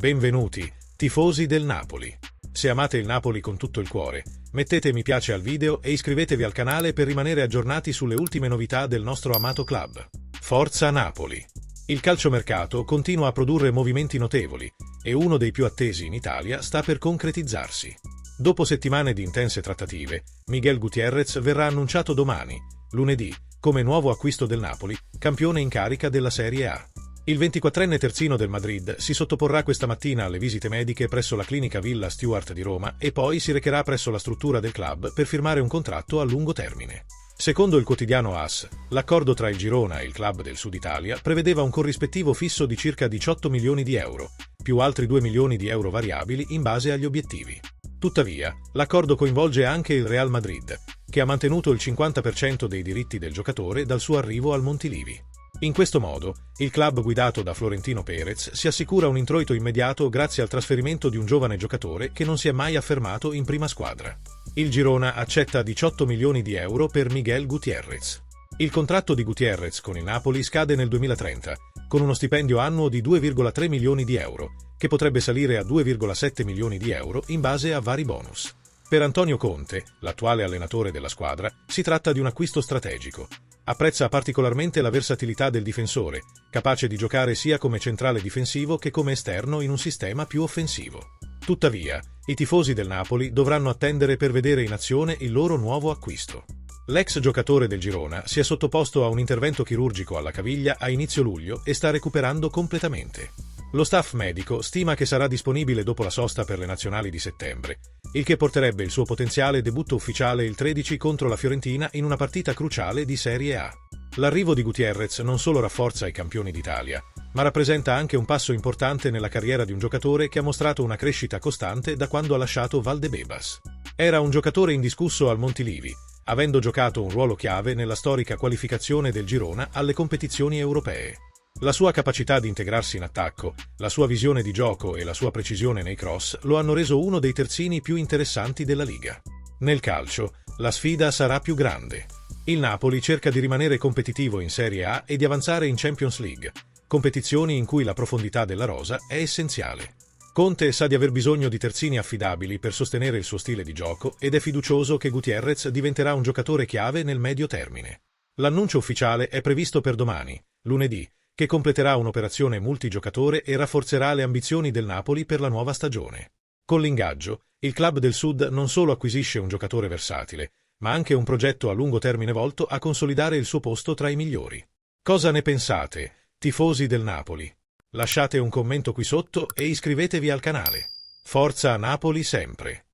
Benvenuti, tifosi del Napoli. Se amate il Napoli con tutto il cuore, mettete mi piace al video e iscrivetevi al canale per rimanere aggiornati sulle ultime novità del nostro amato club. Forza Napoli! Il calciomercato continua a produrre movimenti notevoli e uno dei più attesi in Italia sta per concretizzarsi. Dopo settimane di intense trattative, Miguel Gutiérrez verrà annunciato domani, lunedì, come nuovo acquisto del Napoli, campione in carica della Serie A. Il 24enne terzino del Madrid si sottoporrà questa mattina alle visite mediche presso la clinica Villa Stewart di Roma e poi si recherà presso la struttura del club per firmare un contratto a lungo termine. Secondo il quotidiano AS, l'accordo tra il Girona e il club del Sud Italia prevedeva un corrispettivo fisso di circa 18 milioni di euro, più altri 2 milioni di euro variabili in base agli obiettivi. Tuttavia, l'accordo coinvolge anche il Real Madrid, che ha mantenuto il 50% dei diritti del giocatore dal suo arrivo al Montilivi. In questo modo, il club guidato da Florentino Pérez si assicura un introito immediato grazie al trasferimento di un giovane giocatore che non si è mai affermato in prima squadra. Il Girona accetta 18 milioni di euro per Miguel Gutiérrez. Il contratto di Gutiérrez con il Napoli scade nel 2030, con uno stipendio annuo di 2,3 milioni di euro, che potrebbe salire a 2,7 milioni di euro in base a vari bonus. Per Antonio Conte, l'attuale allenatore della squadra, si tratta di un acquisto strategico. Apprezza particolarmente la versatilità del difensore, capace di giocare sia come centrale difensivo che come esterno in un sistema più offensivo. Tuttavia, i tifosi del Napoli dovranno attendere per vedere in azione il loro nuovo acquisto. L'ex giocatore del Girona si è sottoposto a un intervento chirurgico alla caviglia a inizio luglio e sta recuperando completamente. Lo staff medico stima che sarà disponibile dopo la sosta per le nazionali di settembre, il che porterebbe il suo potenziale debutto ufficiale il 13 contro la Fiorentina in una partita cruciale di Serie A. L'arrivo di Gutiérrez non solo rafforza i campioni d'Italia, ma rappresenta anche un passo importante nella carriera di un giocatore che ha mostrato una crescita costante da quando ha lasciato Valdebebas. Era un giocatore indiscusso al Montilivi, avendo giocato un ruolo chiave nella storica qualificazione del Girona alle competizioni europee. La sua capacità di integrarsi in attacco, la sua visione di gioco e la sua precisione nei cross lo hanno reso uno dei terzini più interessanti della Liga. Nel calcio, la sfida sarà più grande. Il Napoli cerca di rimanere competitivo in Serie A e di avanzare in Champions League, competizioni in cui la profondità della rosa è essenziale. Conte sa di aver bisogno di terzini affidabili per sostenere il suo stile di gioco ed è fiducioso che Gutiérrez diventerà un giocatore chiave nel medio termine. L'annuncio ufficiale è previsto per domani, lunedì, che completerà un'operazione multigiocatore e rafforzerà le ambizioni del Napoli per la nuova stagione. Con l'ingaggio, il club del Sud non solo acquisisce un giocatore versatile, ma anche un progetto a lungo termine volto a consolidare il suo posto tra i migliori. Cosa ne pensate, tifosi del Napoli? Lasciate un commento qui sotto e iscrivetevi al canale. Forza Napoli sempre!